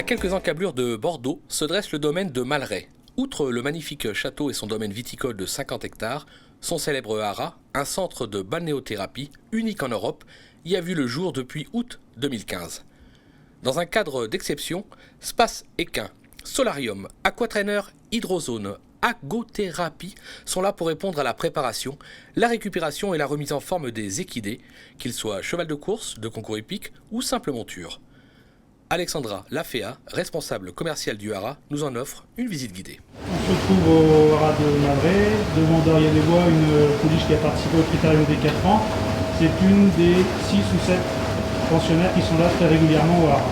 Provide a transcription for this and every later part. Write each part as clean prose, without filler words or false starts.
quelques encablures de Bordeaux se dresse le domaine de Malray. Outre le magnifique château et son domaine viticole de 50 hectares, son célèbre haras, un centre de balnéothérapie unique en Europe, y a vu le jour depuis août 2015. Dans un cadre d'exception, Space Équin, Solarium, Aquatrainer, Hydrozone, Agothérapie sont là pour répondre à la préparation, la récupération et la remise en forme des équidés, qu'ils soient cheval de course, de concours hippique ou simple monture. Alexandra Laféa, responsable commerciale du haras, nous en offre une visite guidée. On se trouve au haras de Malray, devant Doria des Bois, une pouliche qui a participé au critérium des 4 ans. C'est une des 6 ou 7 pensionnaires qui sont là très régulièrement au haras.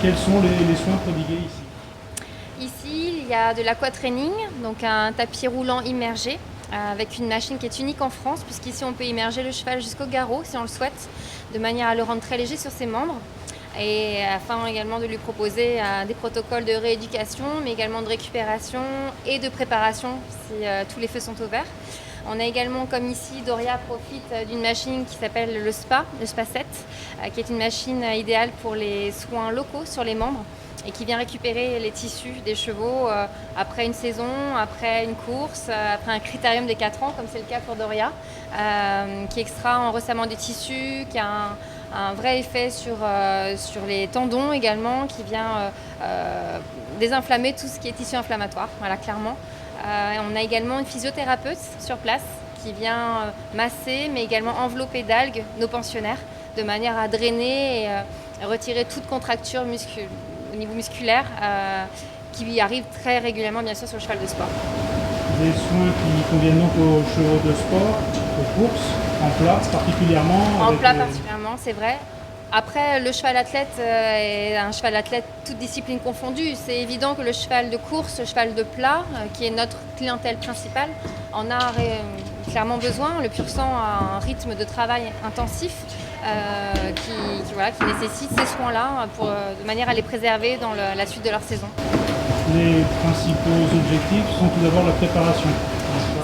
Quels sont les soins prodigués ici? Ici, il y a de l'aquatraining, donc un tapis roulant immergé avec une machine qui est unique en France, puisqu'ici on peut immerger le cheval jusqu'au garrot si on le souhaite, de manière à le rendre très léger sur ses membres, et afin également de lui proposer des protocoles de rééducation, mais également de récupération et de préparation si tous les feux sont ouverts. On a également, comme ici, Doria profite d'une machine qui s'appelle le Spa 7, qui est une machine idéale pour les soins locaux sur les membres et qui vient récupérer les tissus des chevaux après une saison, après une course, après un critérium des 4 ans, comme c'est le cas pour Doria, qui extrait en ressammant des tissus, qui a un vrai effet sur les tendons également, qui vient désinflammer tout ce qui est tissu inflammatoire, voilà, clairement. On a également une physiothérapeute sur place qui vient masser, mais également envelopper d'algues nos pensionnaires, de manière à drainer et retirer toute contracture au niveau musculaire qui arrive très régulièrement, bien sûr, sur le cheval de sport. Des soins qui conviennent donc aux chevaux de sport, aux courses, en plat particulièrement. En plat particulièrement, c'est vrai. Après, le cheval athlète est un cheval athlète toute discipline confondue. C'est évident que le cheval de course, le cheval de plat, qui est notre clientèle principale, en a clairement besoin. Le pur sang a un rythme de travail intensif qui nécessite ces soins-là de manière à les préserver dans la suite de leur saison. Les principaux objectifs sont tout d'abord la préparation.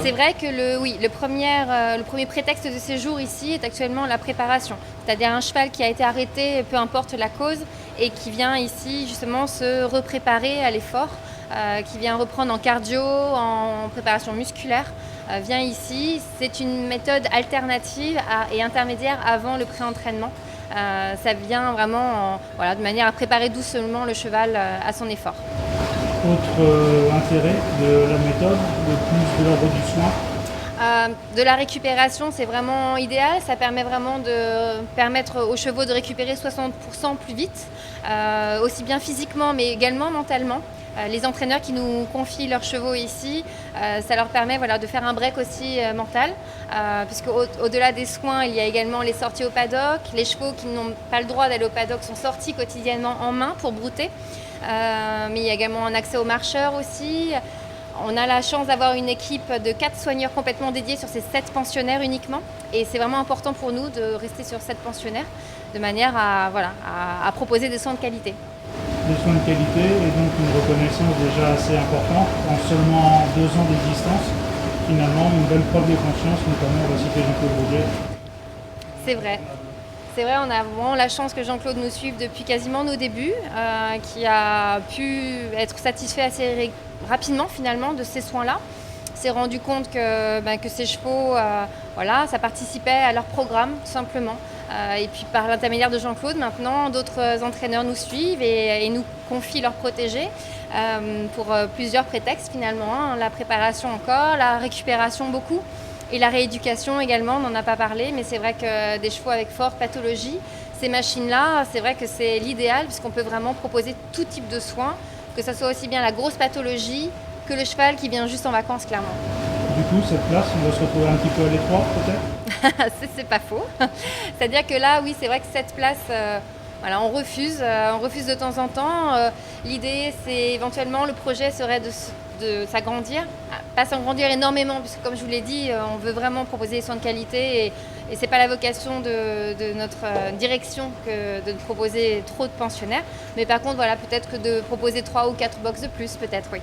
C'est vrai que le premier prétexte de séjour ici est actuellement la préparation. C'est-à-dire un cheval qui a été arrêté, peu importe la cause, et qui vient ici justement se repréparer à l'effort, qui vient reprendre en cardio, en préparation musculaire, vient ici. C'est une méthode alternative et intermédiaire avant le pré-entraînement. Ça vient vraiment de manière à préparer doucement le cheval à son effort. Autre intérêt de la méthode, le plus de l'ordre du soin? De la récupération, c'est vraiment idéal. Ça permet vraiment de permettre aux chevaux de récupérer 60% plus vite, aussi bien physiquement mais également mentalement. Les entraîneurs qui nous confient leurs chevaux ici, ça leur permet de faire un break aussi mental, puisque au-delà des soins, il y a également les sorties au paddock. Les chevaux qui n'ont pas le droit d'aller au paddock sont sortis quotidiennement en main pour brouter. Mais il y a également un accès aux marcheurs aussi. On a la chance d'avoir une équipe de 4 soigneurs complètement dédiés sur ces 7 pensionnaires uniquement. Et c'est vraiment important pour nous de rester sur 7 pensionnaires de manière à proposer des soins de qualité. Des soins de qualité et donc une reconnaissance déjà assez importante en seulement 2 ans d'existence. Finalement, une belle preuve de conscience, notamment on va citer Jean-Claude Rouget. C'est vrai. C'est vrai, on a vraiment la chance que Jean-Claude nous suive depuis quasiment nos débuts, qui a pu être satisfait assez rapidement finalement de ces soins-là. S'est rendu compte que ces chevaux, ça participait à leur programme tout simplement. Et puis par l'intermédiaire de Jean-Claude, maintenant d'autres entraîneurs nous suivent et nous confient leurs protégés pour plusieurs prétextes finalement. La préparation encore, la récupération beaucoup. Et la rééducation également, on n'en a pas parlé, mais c'est vrai que des chevaux avec forte pathologie, ces machines-là, c'est vrai que c'est l'idéal puisqu'on peut vraiment proposer tout type de soins, que ce soit aussi bien la grosse pathologie que le cheval qui vient juste en vacances, clairement. Du coup, cette place, on va se retrouver un petit peu à l'étroit, peut-être? C'est pas faux. C'est-à-dire que là, oui, c'est vrai que cette place, on refuse de temps en temps. L'idée, c'est éventuellement, le projet serait de s'agrandir, pas s'agrandir énormément, puisque comme je vous l'ai dit, on veut vraiment proposer des soins de qualité et c'est pas la vocation de notre direction que de proposer trop de pensionnaires. Mais par contre, peut-être que de proposer 3 ou 4 box de plus, peut-être, oui.